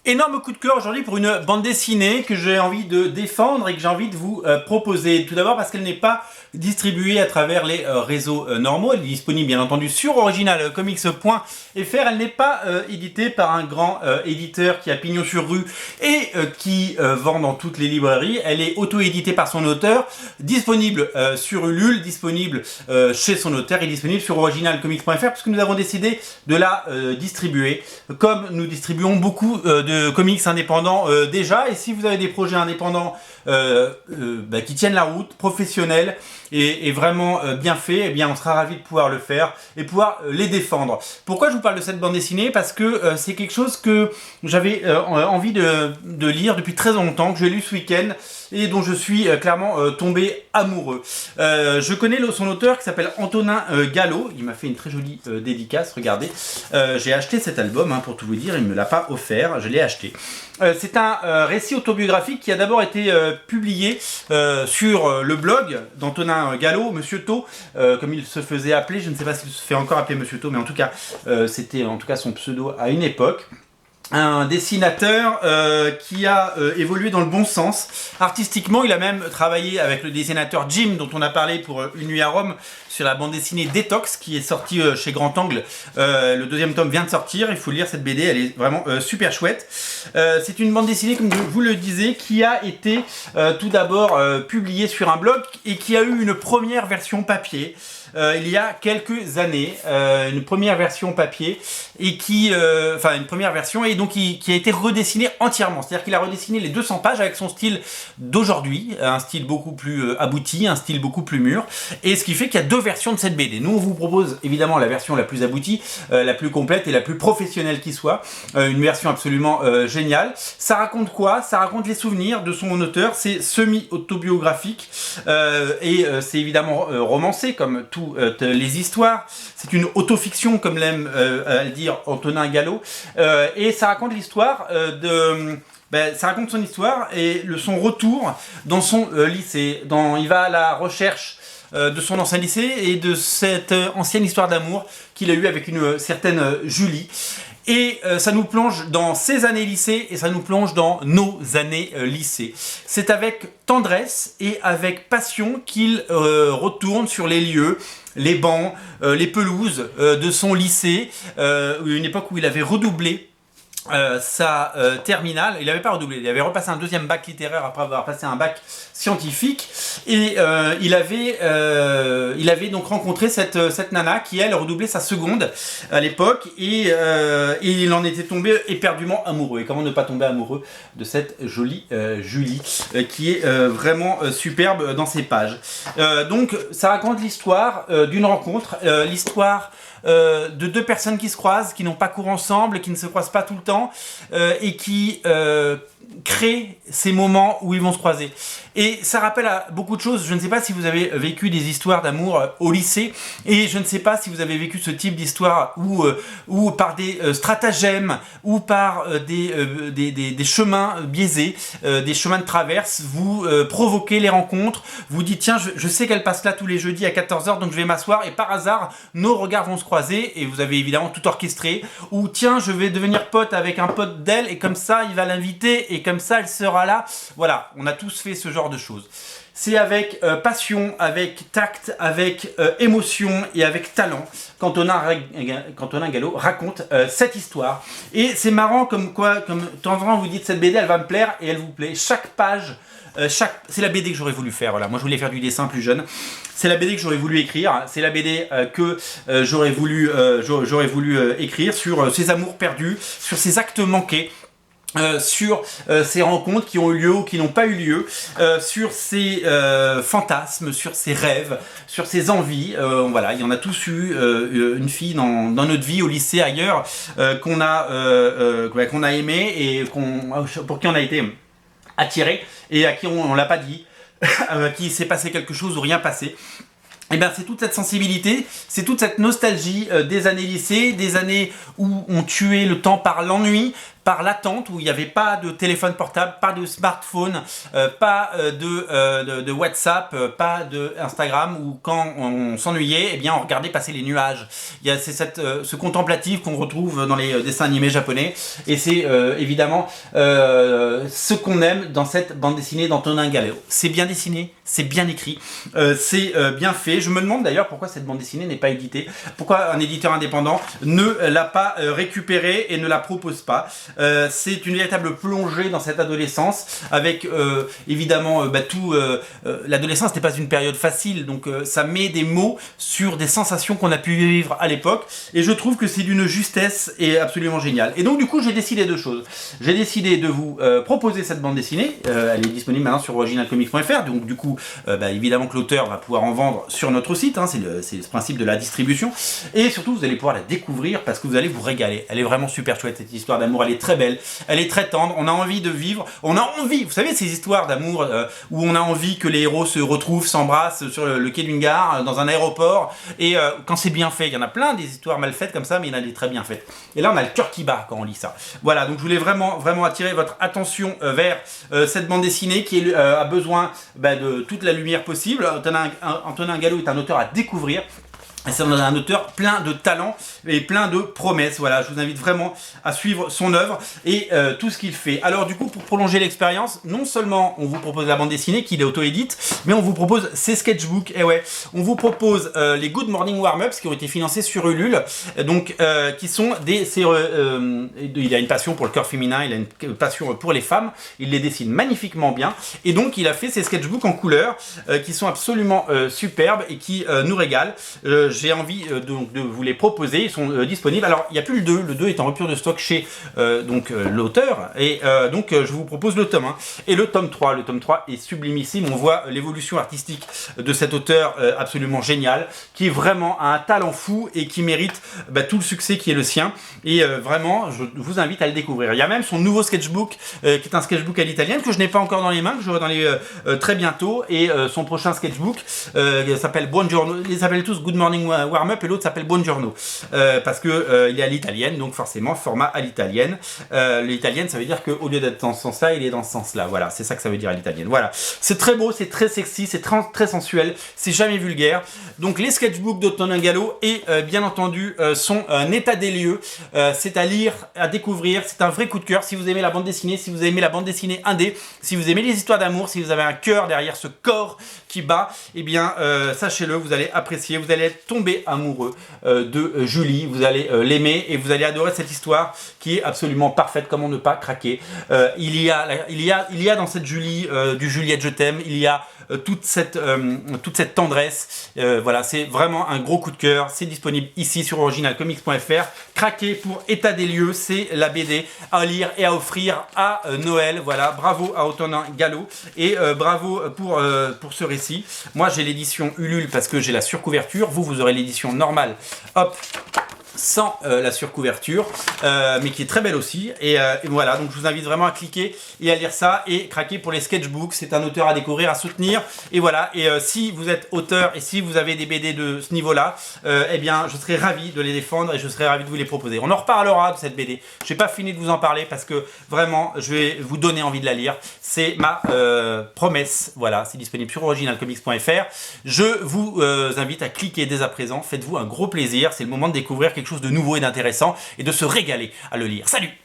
Énorme coup de cœur aujourd'hui pour une bande dessinée que j'ai envie de défendre et que j'ai envie de vous proposer. Tout d'abord parce qu'elle n'est pas distribuée à travers les réseaux normaux. Elle est disponible bien entendu sur originalcomics.fr. Elle n'est pas éditée par un grand éditeur qui a pignon sur rue et qui vend dans toutes les librairies. Elle est auto-éditée par son auteur, disponible sur Ulule, disponible chez son auteur et disponible sur originalcomics.fr puisque nous avons décidé de la distribuer comme nous distribuons beaucoup de comics indépendants déjà. Et si vous avez des projets indépendants qui tiennent la route, professionnels et vraiment bien faits, eh bien on sera ravis de pouvoir le faire et pouvoir les défendre. Pourquoi je vous parle de cette bande dessinée? Parce que c'est quelque chose que j'avais envie de lire depuis très longtemps, que j'ai lu ce week-end et dont je suis clairement tombé amoureux. Je connais son auteur qui s'appelle Antonin Gallo. Il m'a fait une très jolie dédicace, regardez. J'ai acheté cet album, pour tout vous dire, il ne me l'a pas offert, je l'ai acheté. C'est un récit autobiographique qui a d'abord été publié sur le blog d'Antonin Gallo, Monsieur Tau, comme il se faisait appeler. Je ne sais pas s'il se fait encore appeler Monsieur Tau, mais en tout cas, c'était en tout cas son pseudo à une époque. Un dessinateur qui a évolué dans le bon sens. Artistiquement, il a même travaillé avec le dessinateur Jim, dont on a parlé pour Une nuit à Rome, sur la bande dessinée Détox, qui est sortie chez Grand Angle. Le deuxième tome vient de sortir, il faut lire cette BD, elle est vraiment super chouette. C'est une bande dessinée, comme je vous le disais, qui a été tout d'abord publiée sur un blog et qui a eu une première version papier. Il y a quelques années, une première version papier et une première version et donc qui a été redessinée entièrement. C'est-à-dire qu'il a redessiné les 200 pages avec son style d'aujourd'hui, un style beaucoup plus abouti, un style beaucoup plus mûr. Et ce qui fait qu'il y a deux versions de cette BD. Nous, on vous propose évidemment la version la plus aboutie, la plus complète et la plus professionnelle qui soit. Une version absolument géniale. Ça raconte quoi? Ça raconte les souvenirs de son auteur. C'est semi-autobiographique et c'est évidemment romancé comme toutes les histoires. C'est une autofiction comme l'aime à le dire Antonin Gallo et ça raconte l'histoire ça raconte son histoire et son retour dans son lycée. Il va à la recherche de son ancien lycée et de cette ancienne histoire d'amour qu'il a eue avec une certaine Julie. Et ça nous plonge dans ses années lycée et ça nous plonge dans nos années lycée. C'est avec tendresse et avec passion qu'il retourne sur les lieux, les bancs, les pelouses de son lycée, une époque où il avait redoublé sa terminale. Il n'avait pas redoublé, il avait repassé un deuxième bac littéraire après avoir passé un bac scientifique et il avait donc rencontré cette nana qui elle redoublait sa seconde à l'époque et il en était tombé éperdument amoureux. Et comment ne pas tomber amoureux de cette jolie Julie qui est vraiment superbe dans ses pages. Donc ça raconte l'histoire d'une rencontre, l'histoire de deux personnes qui se croisent, qui n'ont pas cours ensemble, qui ne se croisent pas tout le temps et qui créent ces moments où ils vont se croiser. Et ça rappelle à beaucoup de choses. Je ne sais pas si vous avez vécu des histoires d'amour au lycée et je ne sais pas si vous avez vécu ce type d'histoire où par des stratagèmes ou par des chemins biaisés, des chemins de traverse, vous provoquez les rencontres, vous dites tiens je sais qu'elle passe là tous les jeudis à 14h donc je vais m'asseoir et par hasard nos regards vont se croiser et vous avez évidemment tout orchestré. Ou tiens je vais devenir pote avec un pote d'elle et comme ça il va l'inviter et comme ça elle sera là. Voilà, on a tous fait ce genre de choses. C'est avec passion, avec tact, avec émotion et avec talent qu'Antonin Gallo raconte cette histoire. Et c'est marrant comme de temps en temps vous dites cette BD elle va me plaire et elle vous plaît. Chaque page, c'est la BD que j'aurais voulu faire. Voilà. Moi je voulais faire du dessin plus jeune. C'est la BD que j'aurais voulu écrire. C'est la BD que j'aurais voulu écrire sur ces amours perdus, sur ces actes manqués. Sur ces rencontres qui ont eu lieu ou qui n'ont pas eu lieu, sur ces fantasmes, sur ces rêves, sur ces envies. Voilà, il y en a tous eu une fille dans notre vie, au lycée, ailleurs, qu'on a aimé et pour qui on a été attiré et à qui on l'a pas dit, à qui s'est passé quelque chose ou rien passé. Et bien c'est toute cette sensibilité, c'est toute cette nostalgie des années lycée, des années où on tuait le temps par l'ennui, par l'attente où il n'y avait pas de téléphone portable, pas de smartphone, pas de WhatsApp, pas de Instagram, où quand on s'ennuyait, eh bien on regardait passer les nuages. Il y a ce contemplatif qu'on retrouve dans les dessins animés japonais, et c'est évidemment ce qu'on aime dans cette bande dessinée d'Antonin Gallo. C'est bien dessiné, c'est bien écrit, c'est bien fait. Je me demande d'ailleurs pourquoi cette bande dessinée n'est pas éditée, pourquoi un éditeur indépendant ne l'a pas récupérée et ne la propose pas. C'est une véritable plongée dans cette adolescence, avec évidemment l'adolescence n'est pas une période facile, donc ça met des mots sur des sensations qu'on a pu vivre à l'époque, et je trouve que c'est d'une justesse et absolument géniale. Et donc du coup j'ai décidé deux choses. J'ai décidé de vous proposer cette bande dessinée, elle est disponible maintenant sur originalcomics.fr, donc du coup évidemment que l'auteur va pouvoir en vendre sur notre site, hein, c'est le principe de la distribution, et surtout vous allez pouvoir la découvrir parce que vous allez vous régaler. Elle est vraiment super chouette cette histoire d'amour, elle est très belle, elle est très tendre, on a envie de vivre, on a envie, vous savez ces histoires d'amour où on a envie que les héros se retrouvent, s'embrassent sur le quai d'une gare, dans un aéroport, et quand c'est bien fait, il y en a plein des histoires mal faites comme ça, mais il y en a des très bien faites. Et là on a le cœur qui bat quand on lit ça. Voilà, donc je voulais vraiment attirer votre attention vers cette bande dessinée qui a besoin de toute la lumière possible. Antonin Gallo est un auteur à découvrir. C'est un auteur plein de talent et plein de promesses. Voilà, je vous invite vraiment à suivre son œuvre et tout ce qu'il fait. Alors du coup, pour prolonger l'expérience, non seulement on vous propose la bande dessinée qu'il est auto-édite, mais on vous propose ses sketchbooks. Et ouais, on vous propose les Good Morning Warm-Ups qui ont été financés sur Ulule, donc qui sont il a une passion pour le cœur féminin, il a une passion pour les femmes, il les dessine magnifiquement bien, et donc il a fait ces sketchbooks en couleur qui sont absolument superbes et qui nous régalent. J'ai envie de vous les proposer, ils sont disponibles. Alors il n'y a plus le 2 est en rupture de stock chez l'auteur, et donc je vous propose le tome 1 et le tome 3. Le tome 3 est sublimissime, on voit l'évolution artistique de cet auteur absolument génial, qui est vraiment un talent fou et qui mérite tout le succès qui est le sien, et vraiment je vous invite à le découvrir. Il y a même son nouveau sketchbook qui est un sketchbook à l'italienne que je n'ai pas encore dans les mains, que j'aurai dans les très bientôt, et son prochain sketchbook s'appelle Buongiorno, ils s'appellent tous Good Morning Warm-Up et l'autre s'appelle Buongiorno parce que il est à l'italienne, donc forcément format à l'italienne. L'italienne, ça veut dire qu'au lieu d'être dans ce sens-là, il est dans ce sens-là. Voilà, c'est ça que ça veut dire à l'italienne. Voilà, c'est très beau, c'est très sexy, c'est très sensuel, c'est jamais vulgaire. Donc les sketchbooks d'Antonin Gallo et bien entendu sont un état des lieux. C'est à lire, à découvrir. C'est un vrai coup de cœur. Si vous aimez la bande dessinée, si vous aimez la bande dessinée indé, si vous aimez les histoires d'amour, si vous avez un cœur derrière ce corps qui bat, eh bien sachez-le, vous allez apprécier, vous allez tomber amoureux de Julie, vous allez l'aimer et vous allez adorer cette histoire qui est absolument parfaite. Comment ne pas craquer. Il y a dans cette Julie du Juliette je t'aime, il y a toute cette tendresse. Voilà, c'est vraiment un gros coup de cœur. C'est disponible ici sur originalcomics.fr. Craquez pour état des lieux, c'est la BD à lire et à offrir à Noël. Voilà, bravo à Antonin Gallo et bravo pour ce récit. Moi j'ai l'édition Ulule parce que j'ai la surcouverture, vous aurez l'édition normale, hop, sans la surcouverture, mais qui est très belle aussi, et voilà, donc je vous invite vraiment à cliquer et à lire ça, et craquer pour les sketchbooks. C'est un auteur à découvrir, à soutenir, et voilà. Et si vous êtes auteur et si vous avez des BD de ce niveau là, eh bien je serais ravi de les défendre et je serais ravi de vous les proposer. On en reparlera de cette BD, je n'ai pas fini de vous en parler parce que vraiment je vais vous donner envie de la lire, c'est ma promesse. Voilà, c'est disponible sur originalcomics.fr. Je vous invite à cliquer dès à présent, faites-vous un gros plaisir, c'est le moment de découvrir quelque chose de nouveau et d'intéressant et de se régaler à le lire. Salut!